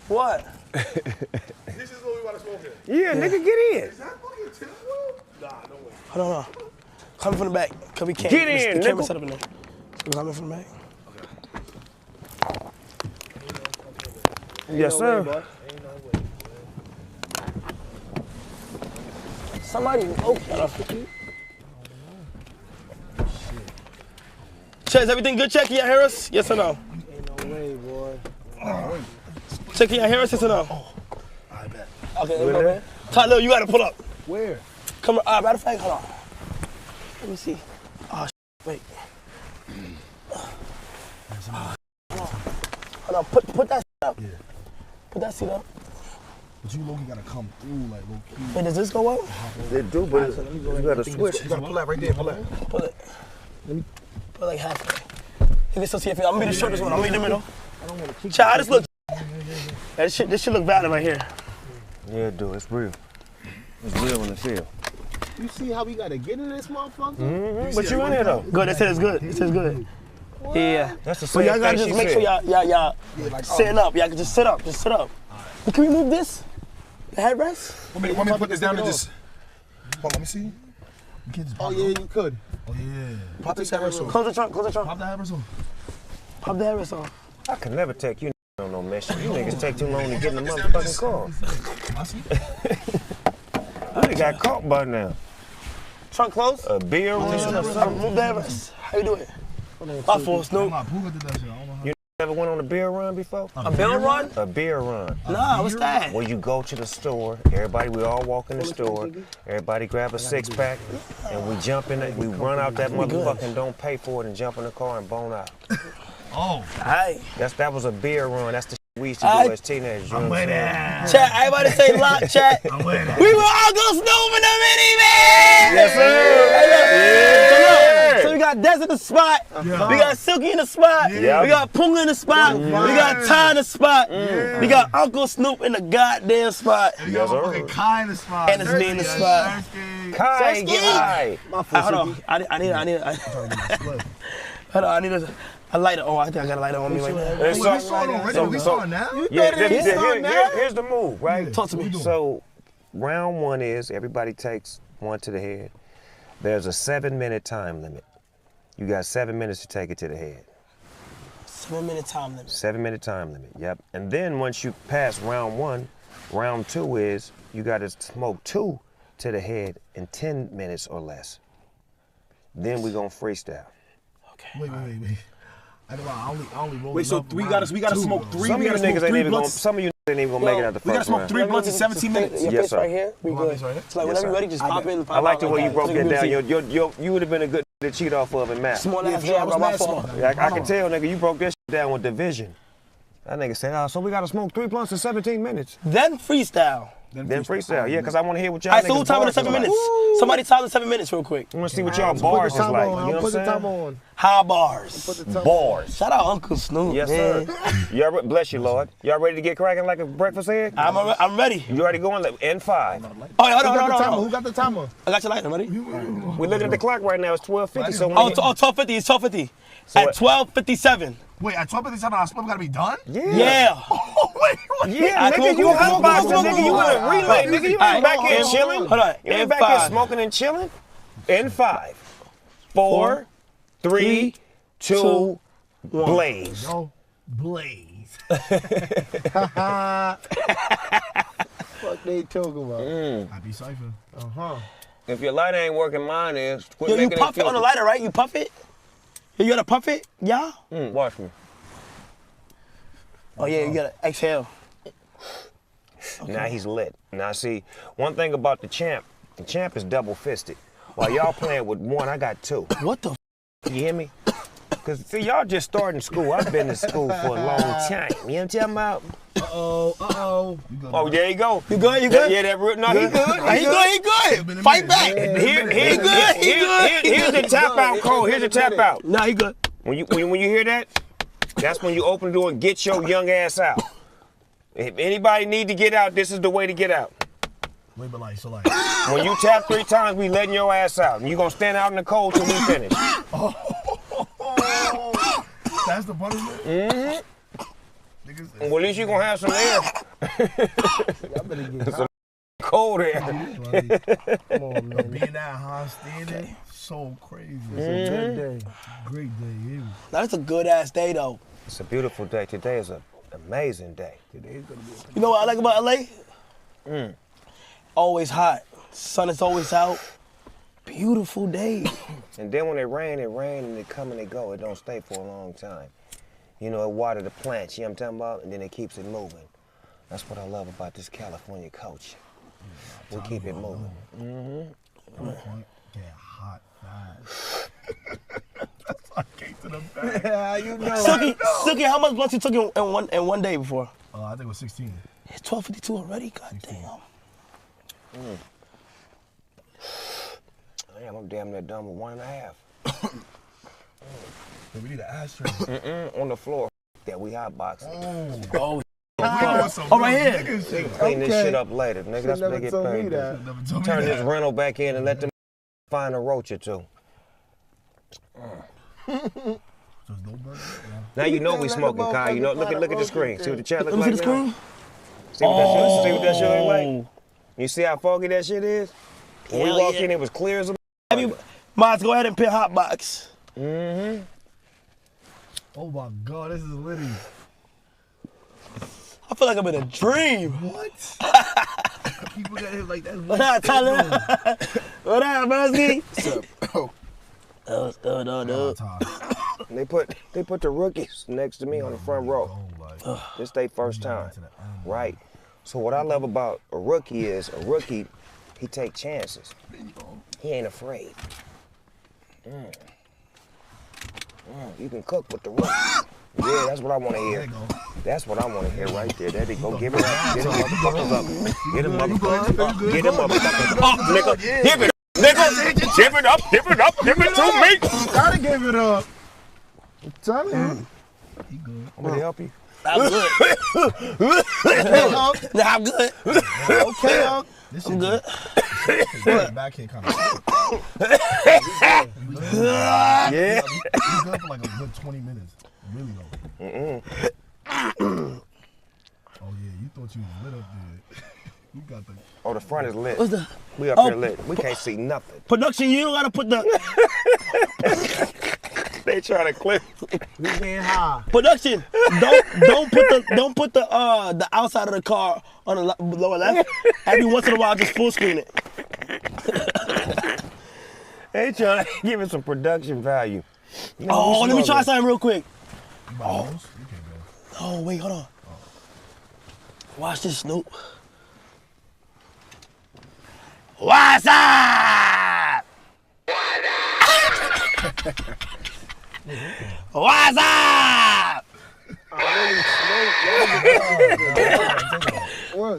What? This is what we want to smoke here. Yeah, nigga, get in. Is that fucking Tim Wolf? Nah, no way. Hold on. Come from the back. Cause we can't. Get in, the camera nigga. set up in there. So come in from the back. Yes, sir. Somebody open up. Check, is everything good? Check, can y'all hear us? Yes or no? Ain't no way, boy. Check, can y'all hear us? Yes or no? I bet. Okay, Tyler, you gotta pull up. Where? Come on, matter of fact, hold on. Let me see. Oh, wait. Hold on, put that up. Yeah. Put that seat up. But you low-key gotta come through, like, low-key. Wait, does this go up? They do, but you gotta switch. You gotta pull that right there, pull that. Pull it. Put like halfway. If it's so see if I'm gonna be the shortest one, I'm gonna be in the middle. I don't wanna keep Child, this look. This shit look valid right here. Yeah, dude, it's real. It's real in the field. You see how we gotta get in this motherfucker? Mm-hmm. But you in here though. Good, it says good. It says good. What? Yeah. That's the So same y'all gotta thing just she make said. sure y'all like, sitting up. Y'all can just sit up. Just sit up. Right. Can we move this? The headrest? Want me to put this down and just... Hold on, let me see. You can't just pop you could. Oh, yeah. Pop this headrest off. Close the trunk, close the trunk. Pop the headrest off. Pop the headrest off. I can never take you on no mission. You niggas take too long to get in the motherfucking car. I see. I done got caught by now. Trunk closed? A beer run or something. Move the headrest. How you do it? My fault, Snoop. You ever went on a beer run before? A beer run? A beer run. Nah, what's that? Where you go to the store, we all walk in the store, everybody grab a six pack, and we jump in it, we run out that motherfucker and don't pay for it and jump in the car and bone out. Oh. Hey. That was a beer run. That's the shit we used to do as teenagers. I'm with that. Chat, everybody say lock, chat. I'm with that. We will all go Snoop in the minivan! Yes, sir. So we got Des in the spot, we got Silky in the spot, we got Punga in the spot, we got Ty in the spot, we got Uncle Snoop in the goddamn spot. We got fucking Kai in the spot. And it's me in the spot. Kai, get high. Hold on, I need a lighter. Oh, I think I got a lighter on me right now. We saw it now? Here's the move, right? Talk to me. So, round one is everybody takes one to the head. There's a 7-minute time limit. You got 7 minutes to take it to the head. 7-minute time limit. 7-minute time limit, yep. And then once you pass round one, round two is you got to smoke 2 to the head in 10 minutes or less. Then we gonna freestyle. Okay. Wait. I only rolled. Wait, so we gotta smoke 3. Some of you niggas ain't even gonna make it out the We gotta first smoke round. 3 blunts in 17 minutes. Your Yes, face sir. right here. We good. right here? So like Yes, whenever you're sir. ready, just pop in. I like the way you broke that down. Small You would have been a good to cheat off of in math. ass Yeah, I was bro, my mad fault. small. I can tell, nigga, you broke that shit down with division. That nigga said, so we gotta smoke 3 blunts in 17 minutes. Then freestyle. Then freestyle, yeah, because I want to hear what y'all All right, so niggas who time in the bars 7 is like. minutes? Somebody time the 7 minutes real quick. I want to see what y'all bars is like. You know what I'm Put the time saying? on. High bars. Bars. Shout out Uncle Snoop. Yes, man. sir. Y'all bless you, Lord. Y'all ready to get cracking like a breakfast egg? I'm ready. You already going in 5. Oh, hold on. Who got the timer? I got your lighter, ready? We're looking at the clock right now. It's 12:50. So Oh, 12:50. It's 12:50. At 12:57. Wait, at 12:57, our split gotta be done? Yeah. Oh, wait, what? Yeah, nigga, you hot boxing, nigga. You in a relay, nigga. You ain't back here chilling. Hold on. You ain't back here smoking and chilling. In 5, 4, 3, 2, blaze. Yo, blaze. Fuck they talking about? I be cypher. If your lighter ain't working, mine is. Quit Yo, you making puff it on the lighter, right? You puff it? You gotta puff it? Yeah? Watch me. Oh, yeah, you gotta exhale. Okay. Now he's lit. Now see, one thing about the champ is double fisted. While y'all playing with 1, I got 2. What the You hear me? Because see, y'all just starting school. I've been in school for a long time. You know what I'm talking about? Uh-oh. Oh, there you go. You good? You good? Yeah, that real. No, he good. He good. Fight back. Here's the tap out code. Here's the tap out. Nah, he good. When you hear that, that's when you open the door and get your young ass out. If anybody need to get out, this is the way to get out. Wait, but like, When you tap 3 times, we letting your ass out. And you gonna stand out in the cold till we finish. That's the punishment? Mm-hmm. Nigga Well, at least you gonna have some air. Y'all better get some cold air. Come on, man. Being that high standing, so crazy. It's a good day. Great day, yeah. That's a good ass day though. It's a beautiful day. Today is an amazing day. Today's gonna be You know what I like about LA? Always hot. Sun is always out. Beautiful day. And then when it rain, and it come and it go. It don't stay for a long time. You know, it water the plants, you know what I'm talking about? And then it keeps it moving. That's what I love about this California culture. We keep it moving. Get hot fast. That's why I came to the back. Yeah, you know. Silky, how much blunts you took in one day before? I think it was 16. It's 12:52 already. God damn. Damn, I'm damn near done with 1.5. We need an ashtray. On the floor. That we hot boxing. Oh, right here. They can clean this shit up later, nigga. That's what they get paid. Turn this rental back in and let them find a roach or two. Now you know we smoking, Kai. You know, look at the screen. See what the chat look let me like see the now? screen. See what that shit look like? You see how foggy that shit is? When we walked in, it was clear as a. Miles, go ahead and pick hot box. Oh my God, this is litty. I feel like I'm in a dream. What? People got hit like that. What up, Tyler? What up, Busky? What's up? No. They put the rookies next to me on the front row. This they first time, right? So what I love about a rookie is he take chances. He ain't afraid. You can cook with the rookie. Yeah, that's what I want to hear. That's what I want to hear right there. There they go. Give it up. Get them motherfuckers up. Get them motherfuckers up. Get them motherfuckers up, nigga. Give it up, nigga. Give it up. Give it up. Give it to me. Gotta give it up. I'm telling you. I'm gonna help you. I'm good. I'm good. Okay, I'm good. Back here kind of. Yeah. He's good for like a good 20 minutes. Really though. Oh yeah, you thought you was lit up there. You got the. Oh, the front is lit. What's the? We up here lit. We can't see nothing. Production, you don't gotta put the. They trying to clip. We getting high. Production, don't put the outside of the car on the lower left. Every once in a while, just full screen it. They trying to give it some production value. You know, Oh, let me try something real quick. Oh. Oh, wait, hold on. Watch this, Snoop. What's up? What's up? What?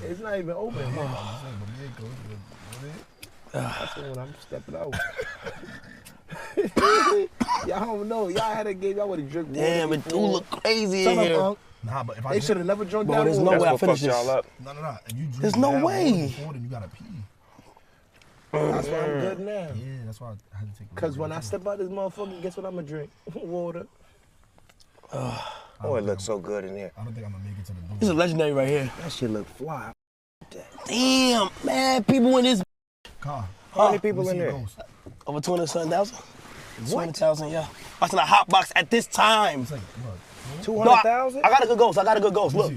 It's not even open. That's when I'm stepping out. Y'all don't know. Y'all had a game. Y'all would have drunk water. Damn, it do look crazy in here. Nah, but if I should have never drunk Bro, that there's water. no way I finish this. y'all up. No. If you drink There's no that way. water before, then you gotta pee. That's why I'm good now. Yeah, that's why I had to take. Cause when I step out this motherfucker, guess what I'm gonna drink? Water. Oh, it looks so good in here. I don't think I'm gonna make it to the door. This is legendary right here. That shit look fly. Damn, man, people in this. Car. How many people in there? Over 200,000? 20,000, yeah. Watching a hot box at this time. It's like what? 200,000? I got a good ghost. Look.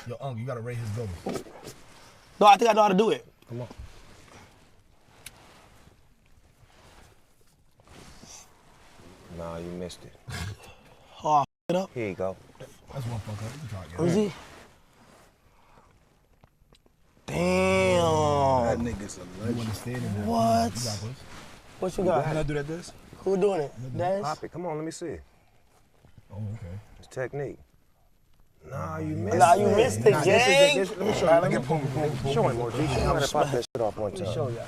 Yo, you gotta rate his ghost. No, I think I know how to do it. Come on. Nah, you missed it. Oh, it up. Here you go. That's one fuck up. You can try again. Where's he? Damn. That nigga's a You legend. wanna stand in there. What? You got this. What you got? Can I do that this? Who doing it? Dance? Pop it. Come on, let me see it. Oh, okay. It's technique. Nah, you missed it. Nah, you missed it, Nah, gang. let me show you. Let me boom. Show him more, G. Show him how to pop that shit off one time. Show y'all.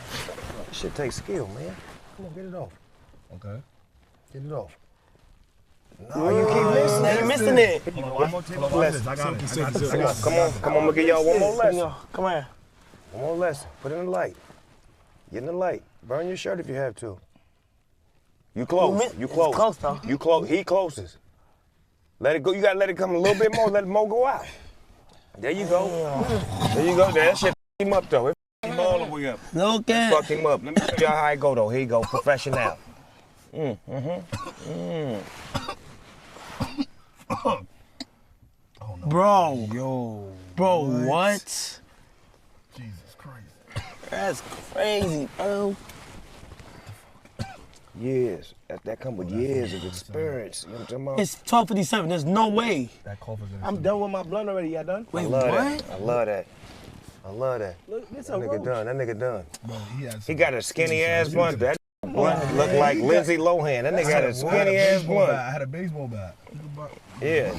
This shit takes skill, man. Come on, get it off. Okay. Get it off. No, you keep missing Now it. you missing it. Hold on, one more tape. I got it. I got it. Come on, I'm gonna give y'all one more lesson. Come here. One more lesson. Put it in the light. Get in the light. Burn your shirt if you have to. You close. You close. It's close, though. You close. He closest. Let it go. You gotta let it come a little bit more. Let it more go out. There you go. There you go. That shit him up though. It him all the way up. Okay. Fuck him up. Let me show y'all how it go though. Here you go. Professional. Bro. Yo. Bro, what? Jesus Christ. That's crazy, bro. Years. That come with years of experience. You know what I'm talking about? It's 12:57. There's no way. That cough is gonna I'm done with my blunt already. Y'all done? I Wait, love what? that. I love that. I love that. Look, this That a nigga roach. done. That nigga done. Bro, He got a skinny ass blunt. That blunt look like Lindsay Lohan. That nigga got a skinny ass blunt. I had a baseball bat. Yeah.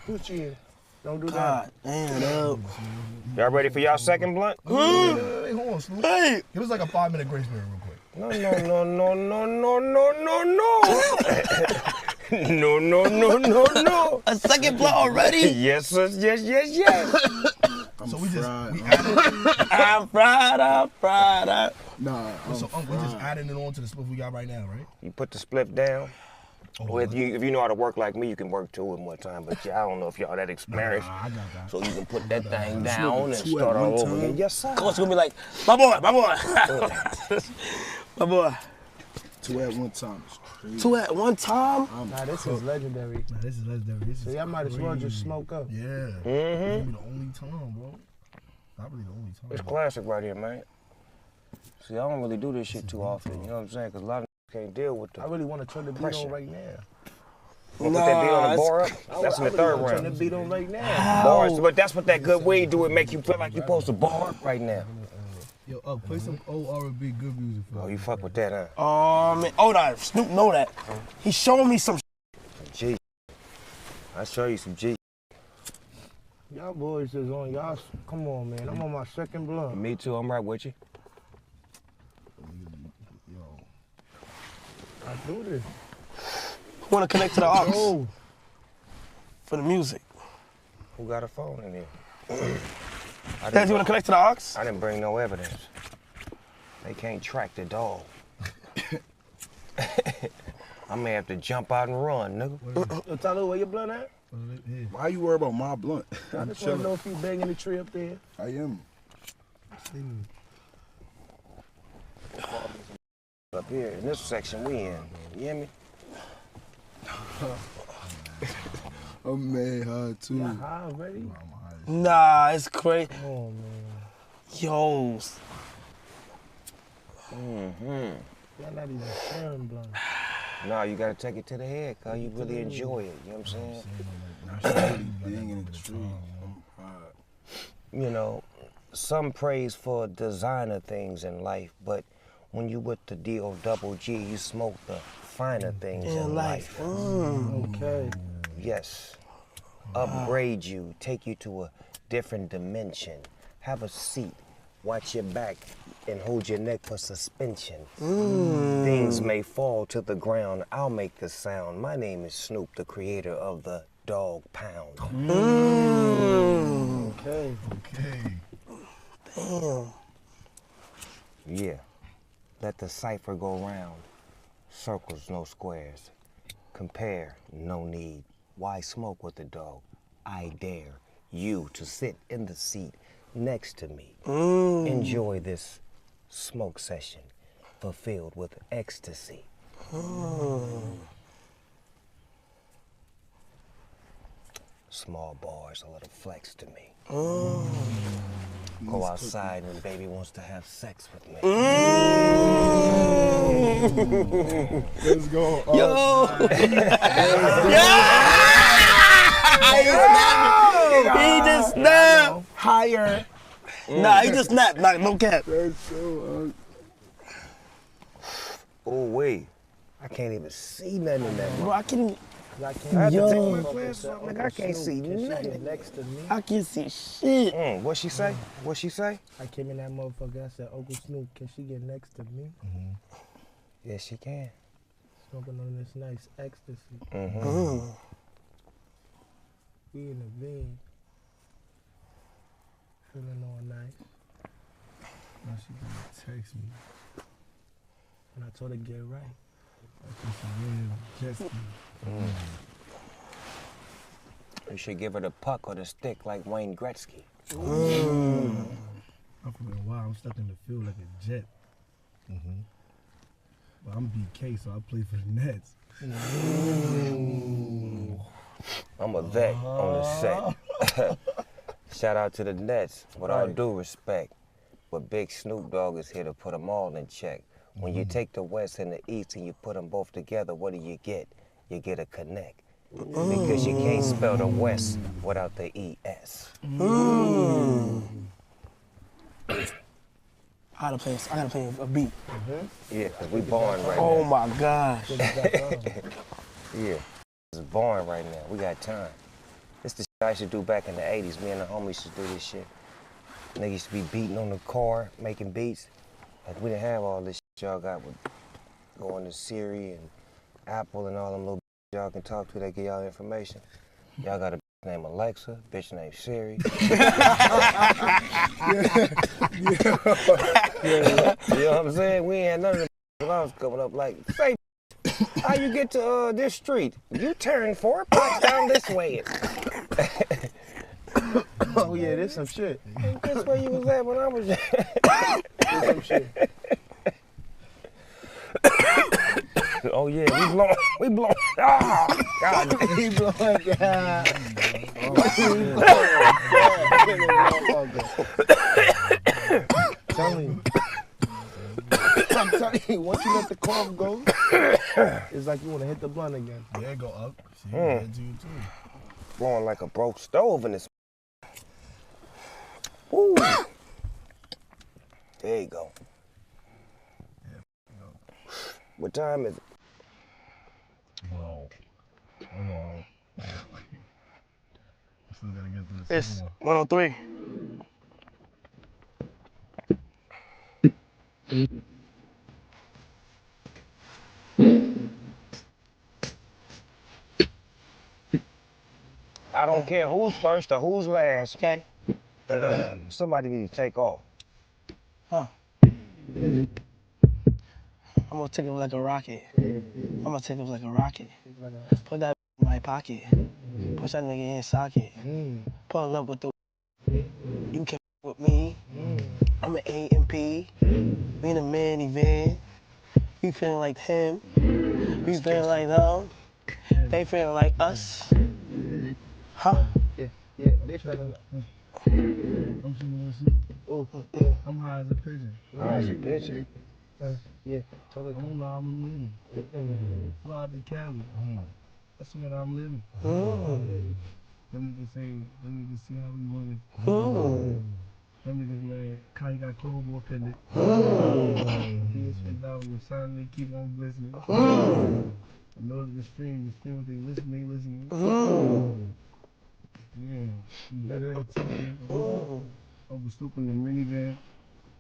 Who's cheating? Don't do God damn, no. Y'all ready for y'all second blunt? Hey, hold on, Snoop. Hey. Give us like a 5-minute grace period real quick. No. No. A second blunt already? Yes, sir. Yes. So we added, I'm fried up. so we just adding it on to the stuff we got right now, right? You put the split down. Oh, Or if you know how to work like me, you can work two in one time. But yeah, I don't know if y'all that experienced. I got that. So you can put that thing down and start all over again. Yes, sir. Coach gonna be like, my boy. My boy. 2 at one time. It's crazy. 2 at one time? Nah, this is legendary. Nah, this is legendary. This So is y'all might as well just crazy. smoke up. Yeah. Mm-hmm. This gonna be the only time, bro. Probably the only time. It's classic right here, man. See, I don't really do this shit too often. You know what I'm saying? Because a lot of can't deal with the. I really want to turn the beat Pressure. on right now. Wanna put that beat on the bar up? That's in the third Turn the round. beat on right now. Bars, but that's what that good weed do. It make you feel like you're supposed to bar up right now. Yo, play some old R&B good music for Oh, us. you fuck with that, huh? Man. Oh, nah, Snoop know that. He's showing me some G. I'll show you some G. Y'all boys is on y'all. Come on, man. I'm on my second blunt. Me too, I'm right with you. Yo, I do this. want to connect to the aux Oh, for the music. Who got a phone in here? I Dad, you want to connect to the aux? I didn't bring no evidence. They can't track the dog. I may have to jump out and run, nigga. Yo, Tyler, where your blunt at? Why you worry about my blunt? I I'm just want to know chilling. if you banging the tree up there. I am. Up here in this section we in. You hear me? I'm mad high too. Y'all high already? Nah, it's crazy. Come on, man. Yo, Y'all not even sharing blunt. No, you gotta take it to the head, cause you really enjoy it. You know what I'm saying? Being in the tree. I'm high. You know, some praise for designer things in life, but when you with the D-O-double-G, you smoke the finer things in life. Okay. Yes. Upgrade you, take you to a different dimension. Have a seat, watch your back, and hold your neck for suspension. Things may fall to the ground, I'll make the sound. My name is Snoop, the creator of the Dog Pound. Okay. damn. Yeah. Let the cipher go round. Circles, no squares. Compare, no need. Why smoke with the dog? I dare you to sit in the seat next to me. Enjoy this smoke session fulfilled with ecstasy. Small bars, a little flex to me. Go outside and baby wants to have sex with me. Let's go. Yo. He just snapped. Higher. Nah, he just snapped. Nah, no cap. That's so Oh wait, I can't even see nothing in that. Bro, I can I have to take my Yo. glasses off, nigga. I can't see nothing. Next to me. see shit. What she say? What she say? I came in that motherfucker. I said, Uncle Snoop, can she get next to me? Yes, she can. Smoking on this nice ecstasy. We in the van. Feeling all nice. Now she gonna text me. And I told her get right. Like it's a real jet ski. You should give her the puck or the stick like Wayne Gretzky. I'm from a while. I'm stuck in the field like a jet. But I'm BK, so I play for the Nets. I'm a vet on the set. Shout out to the Nets, with all due respect. But Big Snoop Dogg is here to put them all in check. When you take the West and the East and you put them both together, what do you get? You get a connect. Because you can't spell the West without the ES. I gotta play a beat. Yeah, because we born right now. Oh my gosh. Yeah, it's born right now. We got time. This the shit I used to do back in the 80s. Me and the homies used to do this shit. Niggas used to be beating on the car, making beats. Like, we didn't have all this shit y'all got with going to Siri and Apple and all them little y'all can talk to that give y'all information. Y'all got a bitch named Alexa, bitch named Siri. You know what I'm saying? We ain't had none of them when I was coming up. Like, say, how you get to this street? You turn 4 blocks down this way. Oh yeah, this some shit. That's where you was at when I was there. This some shit. Oh yeah, we blowing. Oh, God. He blowing down. I'm telling you, once you let the cough go, it's like you want to hit the blunt again. Yeah, it go up. See, that to you too. Blowing like a broke stove in this. Ooh. There you go. What time is it? Hold on. Still gotta get through this. It's 103. I don't care who's first or who's last. Okay. Somebody need to take off. Huh. I'm gonna take it like a rocket. Put that in my pocket. Push that nigga in socket. Pulling up with the. You can with me. I'm an A and P. We in a minivan. You feeling like him. We feeling like them. They feeling like us. Huh? Yeah, they try to. I'm shooting I'm high as a pigeon. High as a pigeon? Yeah, totally. I don't know how I'm living. Fly to Cali. That's what I'm living. Let me just see how we living. Let me just man, Kai got cold more pendant. He was spit out with sun, they keep on glistening. I know the stream, they listening. Yeah, you better than TV. Over stooping the minivan.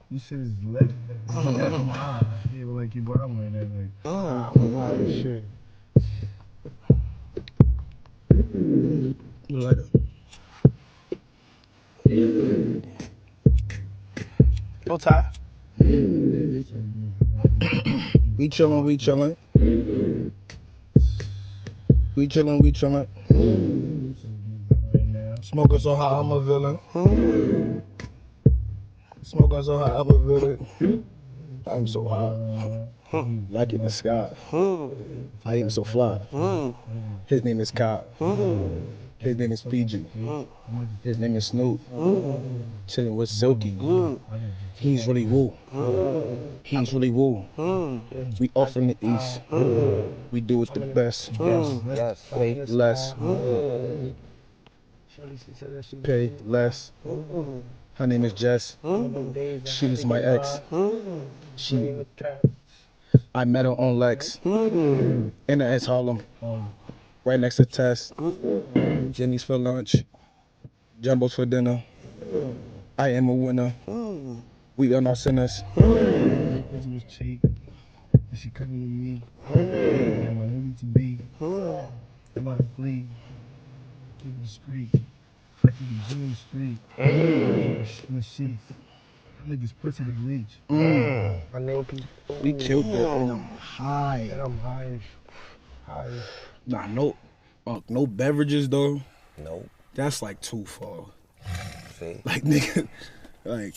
This shit is lit. Yeah, but like you brought up like that, like. Oh shit. You like it? Go Ty. We chillin'. Right now. Smoking so hot, I'm a villain. I'm so hot. Like in the sky. I am so fly. His name is Kyle. His name is Fiji. His name is Snoop. Chillin' with Silky. He's really woo. We off in the east. We do it the best. Yes. Pay less. Pay less. Her name is Jess. She was my ex. I met her on Lex. In the S Harlem. Right next to Tess. Jimmy's for lunch. Jumbo's for dinner. I am a winner. We are not sinners. This was cheap. And she coming with me. And my nigga to be. I'm about to flee. Keep the street. Like you can do the street. In the sheets. Niggas pussy to bleach. I know people. We killed that and I'm high. And I'm high. Nah, no beverages though. Nope. That's like too far. See? Like nigga, like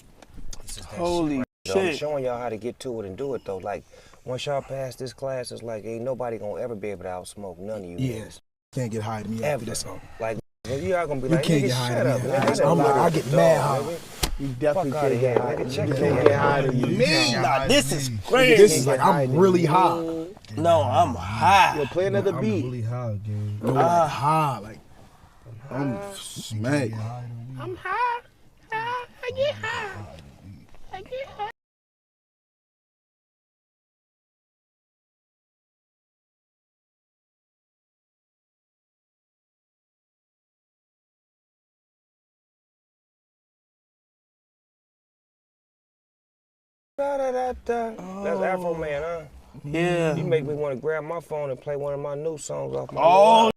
It's just that Holy shit. I'm shit. showing y'all how to get to it and do it though. Like once y'all pass this class, it's like ain't nobody gonna ever be able to outsmoke none of you. yes, can't get high to me Ever. after this song. Like you all gonna be You like, can't nigga, get high shut to up. me. Nigga, I get mad high. You definitely Fuck outta can't here, get high. nigga. Check You that can't out. get high to me. Nah, this is crazy. This is like I'm really high. No, I'm high. Yo, play another I'm beat. really high, gang. No, like high. Like I'm smacked. I'm high. I get high. I get high. That's Afro Man, huh? Yeah. You make me want to grab my phone and play one of my new songs off my Oh.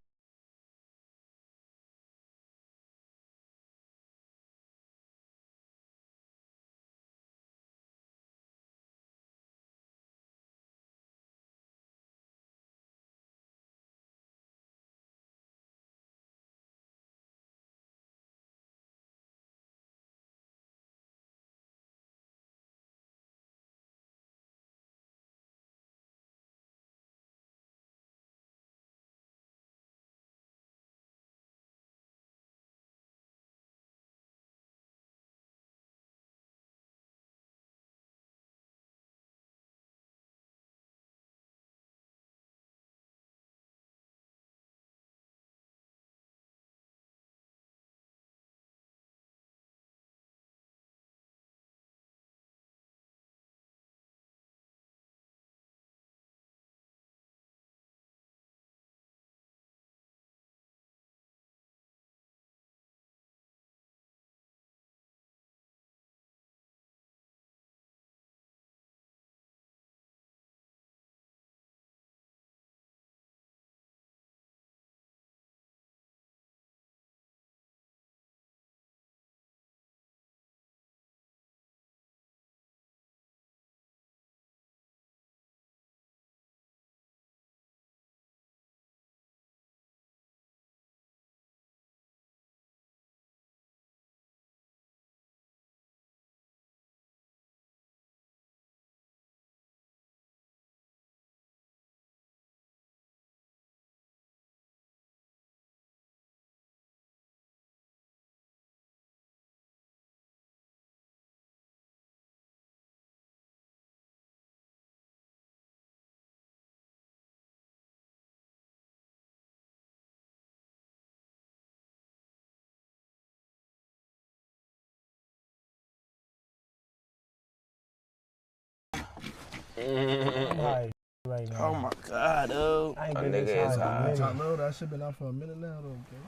I'm high right now. Oh my God, dude. I ain't A been nigga this is high in a high. minute. I know that shit been out for a minute now, though, okay?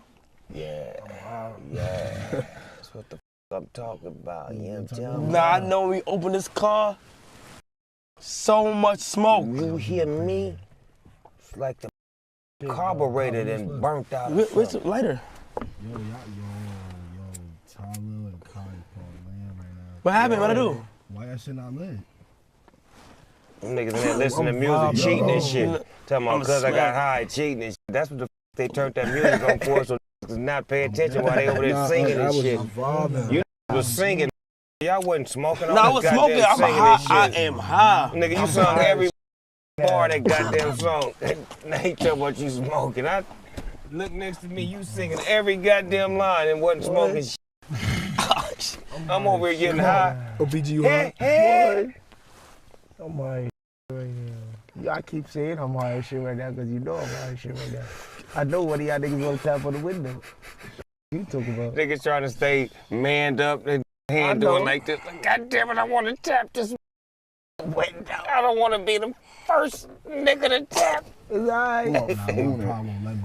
Yeah. Yeah. That's what the I'm talking about. You know what I'm telling you? Nah, I know when we open this car, so much smoke. You hear me? It's like the carburetor then burnt out. or Where's something. the lighter? Yo, Tyler and Kai laying right now. What happened? What'd I do? Why that shit not lit? Them niggas in there listening to music, cheating and shit. Tell me, I'm because I got smacked. high, cheating and shit. That's what the they turned that music on for, so niggas not pay attention while they over there singing and shit. You was singing. Y'all wasn't smoking. No, I was smoking. I'm high. I am high. Nigga, you sung every bar of that goddamn song. Now you tell what you smoking. I look next to me, you singing every goddamn line and wasn't smoking shit. I'm over here getting high. OPG, you Hey, high? hey. I'm high right now. Yeah, I keep saying I'm high as shit right now because you know I'm high as shit right now. I know one of y'all niggas gonna tap on the window. You talk about? Niggas trying to stay manned up and hand I know. doing like this. Like, God damn it, I want to tap this window. I don't want to be the first nigga to tap. It's alright. Nah, one problem, let me.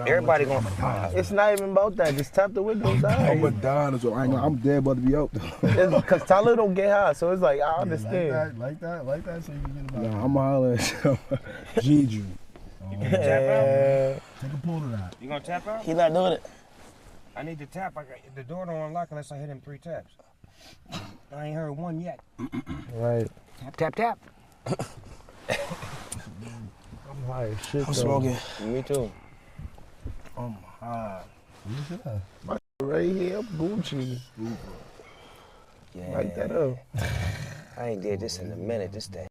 Everybody gonna It's not even about that. Just tap the window. It's I'm alright. a dinosaur. I'm dead about to be out though. Because Tyler don't get high, so it's like, I understand. Like that, so you can get about Nah, I'm hollering. Giju. Yeah. Take a pull of that. You gonna tap out? He not doing it. I need to tap. The door don't unlock unless I hit him 3 taps. I ain't heard one yet. Right. Tap, tap, tap. I'm high as shit. I'm smoking. Me too. I'm high. My right here, I'm Gucci. Yeah. Light that up. I ain't did this in a minute. This that.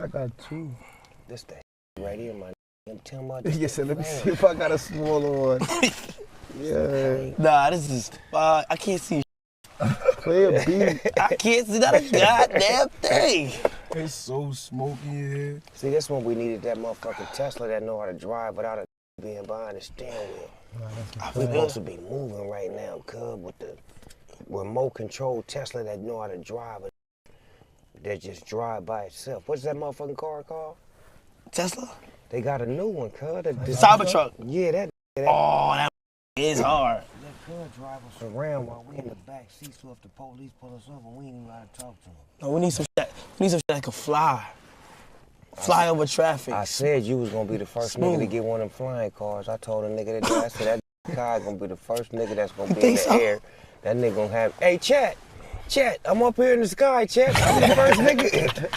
I got two. This that right here, my. I'm telling you about Yes, this. let me see if I got a smaller one. Yeah. Nah, this is. I can't see. Play a beat. I can't see that a goddamn thing. It's so smoky in here. See, this one we needed that motherfucking Tesla that know how to drive without a being behind the steering wheel. We supposed to be moving right now, cuz, with the remote control Tesla that know how to drive it. That just drive by itself. What's that motherfucking car called? Tesla? They got a new one, cuz. The Cybertruck. Yeah, that. Oh, that is hard. That could drive us around while we in the back seat, so if the police pull us over, we ain't even gotta talk to them. No, we need some shit. We need some shit that can fly. Fly over traffic. I said you was gonna be the first nigga to get one of them flying cars. I told a nigga that I said that car gonna be the first nigga that's gonna be in the air. That nigga gonna have, hey, Chat, I'm up here in the sky, Chat. I'm the first nigga.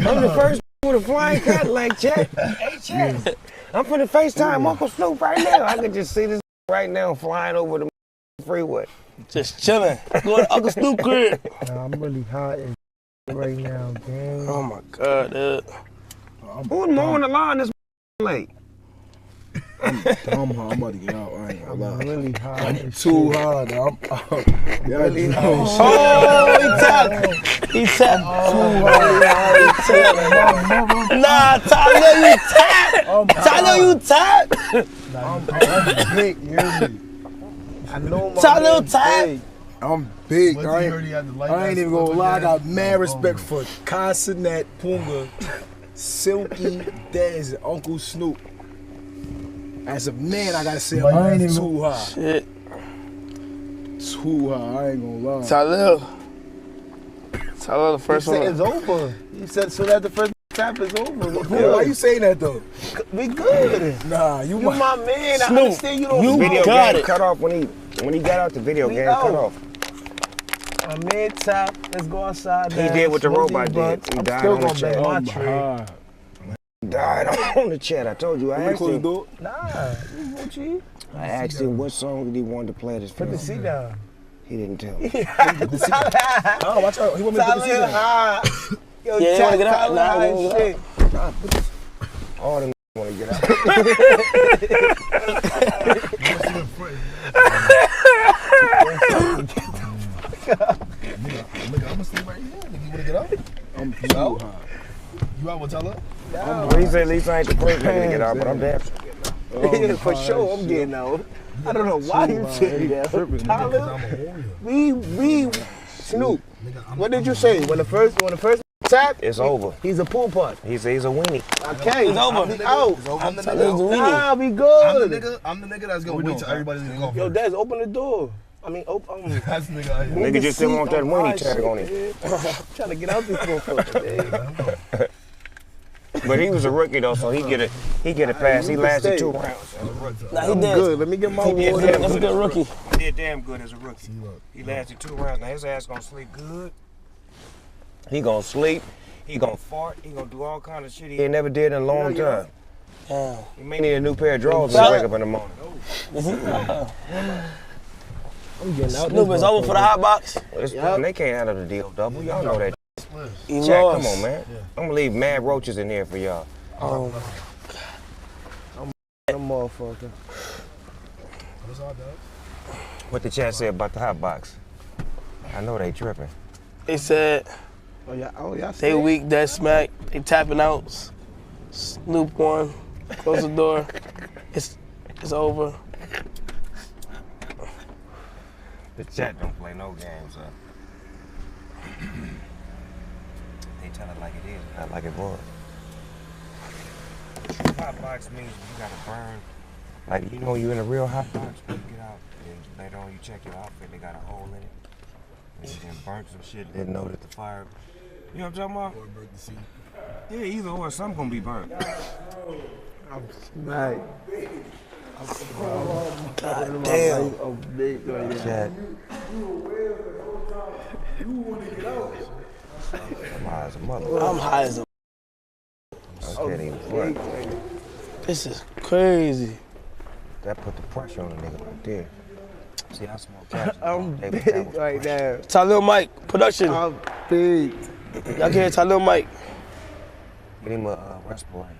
I'm the first with a flying Cadillac, Chat. Hey, Chat. I'm finna FaceTime Uncle Snoop right now. I can just see this right now flying over the freeway. Just chilling. Going to Uncle Snoop crib. Nah, I'm really hot as right now, gang. Oh my God, dude. Who's mowing the lawn this late? I'm hot. I'm about to get out. I ain't gonna lie. I'm really hot. I'm too hot. I'm really hot. Oh, he tapped. Nah, Tyler, you tapped. Tyler, you tapped. I'm big, you hear me? I know my Tyler, man tap. big. I'm big. Once I he ain't, heard he had the light I ain't mask even gonna on, lie. I got yeah. mad respect for cenat, Punga, Silky, Dez, and Uncle Snoop. As a man, I gotta say, I ain't even too high. Shit. Too high. I ain't gonna lie. Tyler, the first He said one. it's over. He said so that the first tap is over. Bro, why you saying that though? We good. Nah, you You my man. I Snoop, understand you don't you Video got game it. cut off when he got out the video We game out. cut off. My man tap. Let's go outside. He dance, did what the smoke robot these did. blunts. He I'm died still on the gonna chair. bang my my tree. God. Died on the chat. I told you. I We asked close the him. door. Nah, you Gucci. I asked him what song did he want to play this Put the film. seat down. He didn't tell me. Oh, watch out. He want me to put the seat Tyler down. high. Yo, Yeah, Tyler, wanna get out? Tyler Nah, high wanna as get shit. All them want to get out. Nigga, I'm gonna stay right here. Nigga, you wanna get out? I'm too high. You out with Tyler? Well, he said at least I ain't the first nigga to get out, but I'm damn sure. Yeah, for sure, I'm getting out. I don't know why you said that. Tyler, I'm a warrior. we Snoop. Nigga, What did you say? When the first tap, It's over. he's a pool putt. He's a weenie. Okay, It's over. We out. I'm the Tyler's the nigga. weenie. Nah, we I'm good. the nigga that's gonna wait till everybody leave off. Yo, Des, open the door. I mean, open. That's the nigga out here. Nigga just didn't want that weenie tag on him. Trying to get out this motherfucker. But he was a rookie though, so he get a pass. He lasted 2 rounds. Nah, he I'm did. good. Let me get my He did water. damn That's a good rookie. He did damn good as a rookie. He lasted 2 rounds. Now his ass gonna sleep good. He gonna sleep. He gonna fart. He gonna do all kind of shit he ain't never did in a long time. Yeah. He may need a new pair of drawers when he wake up in the morning. I'm getting out. Snoop is over for the hot box. They can't handle the deal double. Y'all know that. He Jack, lost. come on, man. I'm gonna leave mad roaches in here for y'all. Oh, I'm motherfucker. What's all that? What the chat say about the hot box? I know they tripping. they said Oh yeah. they weak, dead smack. They tapping out. Snoop won. Close the door. It's over. The chat don't play no games, They tell it like it is, not like it was. Hot box means you gotta burn. Like, you know, you in a real hot box, when you get out, and later on you check your outfit, they got a hole in it. And you then burn some shit, didn't know that the fire, you know what I'm talking about? Or break the seat. Yeah, either or, something gonna be burnt. Right. God damn. I'm big right now. Chat. I'm high as a mother. I'm high as a. I can't even front. This is crazy. That put the pressure on the nigga right there. See, I smoke caps. I'm big right now. Talil Mike, production. I'm big. Y'all can hear Talil Mike. Get him a respirator.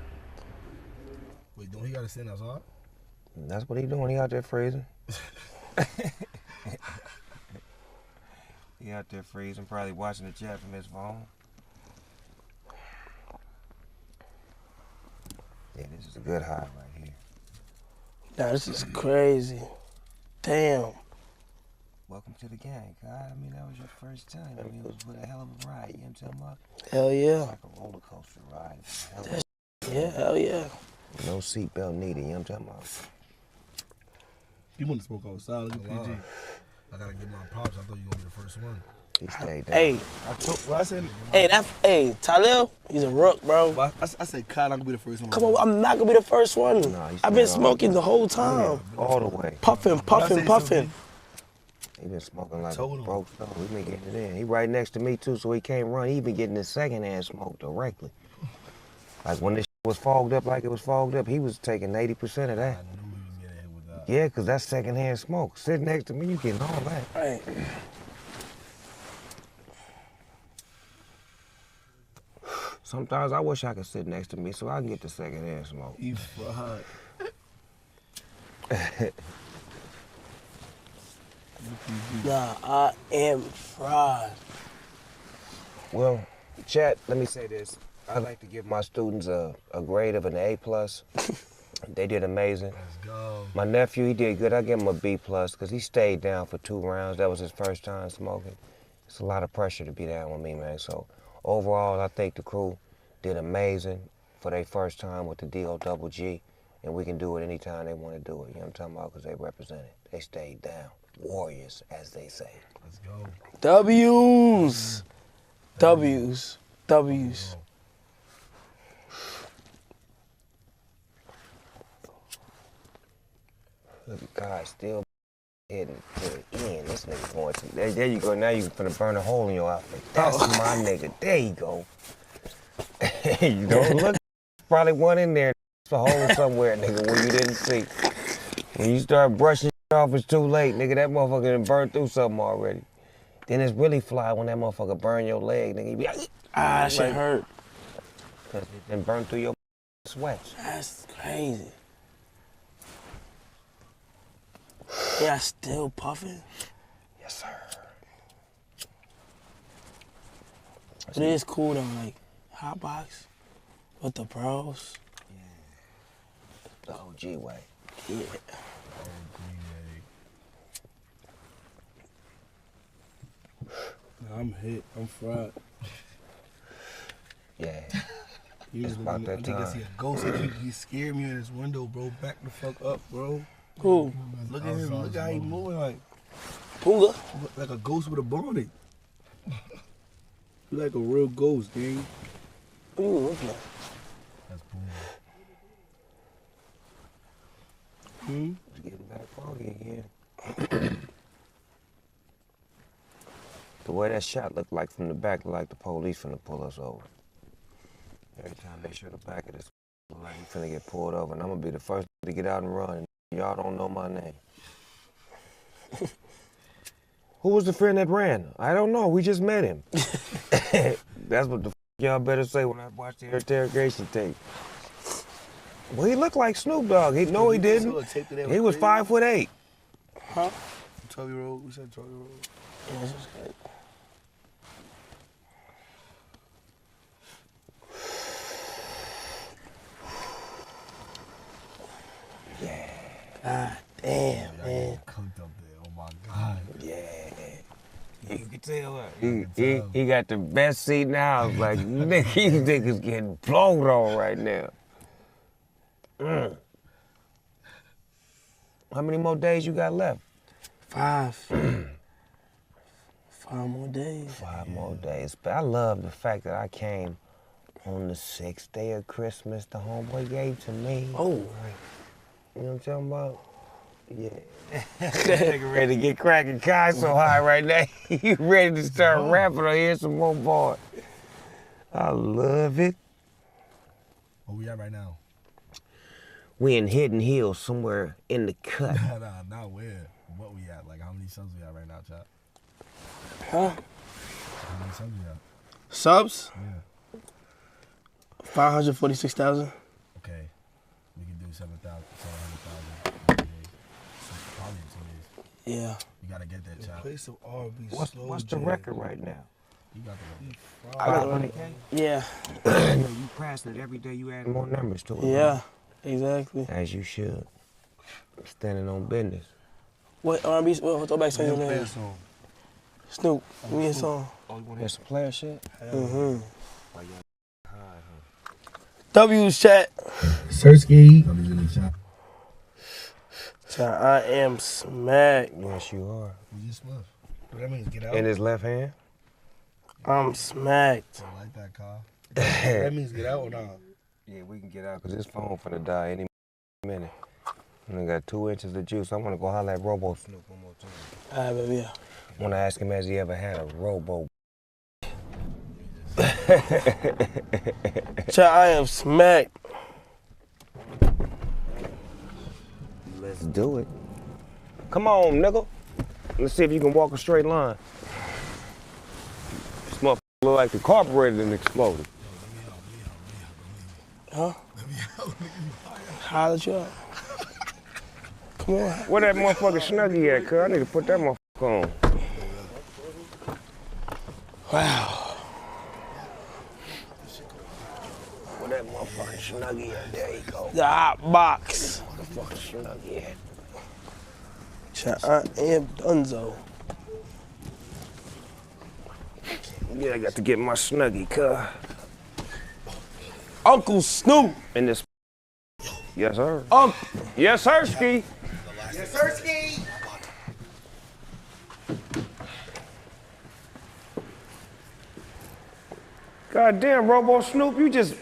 Wait, don't he gotta stand outside? That's what he doing. He out there freezing. He out there freezing, probably watching the chat from his phone. Yeah, this is a good high right here. Nah, this is crazy. Damn. Welcome to the gang, God. I mean, that was your first time. I mean, it was a hell of a ride. You know what I'm talking about? Hell yeah. It's like a roller coaster ride. Yeah, hell yeah. No seatbelt needed. You know what I'm talking about? You want to smoke outside? Look at PG. I gotta give my props. I thought you were gonna be the first one. He stayed down. Hey, I said, hey, Talil, he's a rook, bro. I said, Kyle, I'm gonna be the first one. Come on, I'm not gonna be the first one. Nah, I've been smoking the whole time. All the way. Puffing, puffing, puffing. He been smoking like a Told him. broke stone. We been getting it in. He right next to me too, so he can't run. He been getting his secondhand smoke directly. Like when this was fogged up like it was fogged up, he was taking 80% of that. I knew he was getting hit with that. Yeah, cause that's secondhand smoke. Sitting next to me, you getting all that. Right. Sometimes I wish I could sit next to me so I can get the secondhand smoke. You fried. Nah, I am fried. Well, chat, let me say this. I like to give my students a grade of an A+. They did amazing. Let's go. My nephew, he did good. I give him a B+ because he stayed down for 2 rounds. That was his first time smoking. It's a lot of pressure to be down with me, man. So overall, I think the crew did amazing for their first time with the D-O-double-G, and we can do it anytime they want to do it. You know what I'm talking about? Because they represent it. They stayed down. Warriors, as they say. Let's go. W's. W's. W's. Look at God still heading to the end. This nigga going to. There you go. Now you finna burn a hole in your outfit. That's my nigga. There you go. You don't look. Probably one in there. It's a hole somewhere, nigga, where you didn't see. When you start brushing off, it's too late, nigga. That motherfucker done burned through something already. Then it's really fly when that motherfucker burn your leg, nigga. You be like, That shit hurt. Cause it done burned through your sweats. That's crazy. Yeah, still puffing. Yes, sir. It is cool though, like hot box with the bros. The OG way. Yeah. I'm hit. I'm fried. Yeah. He It's was about looking, I that think I time. see a ghost. He scared me in his window, bro. Back the fuck up, bro. Cool. Look at him. Look how he moving like Pooga. a ghost with a bonnet. You like a real ghost, gang. What you looking like? That's cool. It's getting back foggy again. The way that shot looked like from the back, looked like the police finna pull us over. Every time they show the back of this, look like we finna get pulled over, and I'm gonna be the first to get out and run. Y'all don't know my name. Who was the friend that ran? I don't know. We just met him. That's what the y'all better say when I watch the interrogation tape. Well, he looked like Snoop Dogg. No, he didn't. He was 5'8". Huh? 12-year-old. We said 12-year-old. Yeah, this is good. God damn, man. Cooked up there. Oh my God. Yeah. You can tell he got the best seat in the house. Like, nigga, these niggas getting blown on right now. How many more days you got left? 5. 5 more days. 5 more days. But I love the fact that I came on the 6th day of Christmas. The homeboy gave to me. Oh. You know what I'm talking about? Yeah. Nigga ready to get cracking. Kai so high right now. You ready to start rapping or hear some more bars. I love it. Where we at right now? We in Hidden Hills somewhere in the cut. Nah, not where. What we at? Like how many subs we at right now, chat? Huh? How many subs we at? Subs? Yeah. 546,000. Okay. We can do 700,000. Probably in 2 days. Yeah. You gotta get that, chat. Play some R&B What's the jam. record right now? You got the I got 100K. Yeah. You passed it every day. You add more numbers to it. Yeah. Exactly. As you should. Standing on business. What R&B? What throwback song you Play a name? song. Snoop. Give me a song. Oh, you want That's a player shit. Mm-hmm. Why y'all high, huh? W's chat. Sersky. Somebody's in the chat. Chat, I am smacked. Yes, you are. We just left. What that means, get out. In his left hand. I'm smacked. I like that, Kyle. That means get out or not? Yeah, we can get out because this phone finna die any minute. And I got 2 inches of juice. I want to go holler at Robo Snoop one more time. All right, baby. Yeah. I want to ask him has he ever had a Robo. Chat, I am smacked. Let's do it. Come on, nigga. Let's see if you can walk a straight line. This motherfucker look like the carburetor and exploded. Huh? Holler at you up. Come on. Where that motherfucking Snuggie at, cuz? I need to put that motherfucker on. Wow. Where that motherfucking Snuggie at? There you go. The hot box. The fucking Snuggie at? Chat, I am Dunzo. Yeah, I got to get my Snuggie, cuz. Uncle Snoop. In this. Yes, sir. Yes, sir, Ski. Yes, Sersky. God damn, Robo Snoop, you just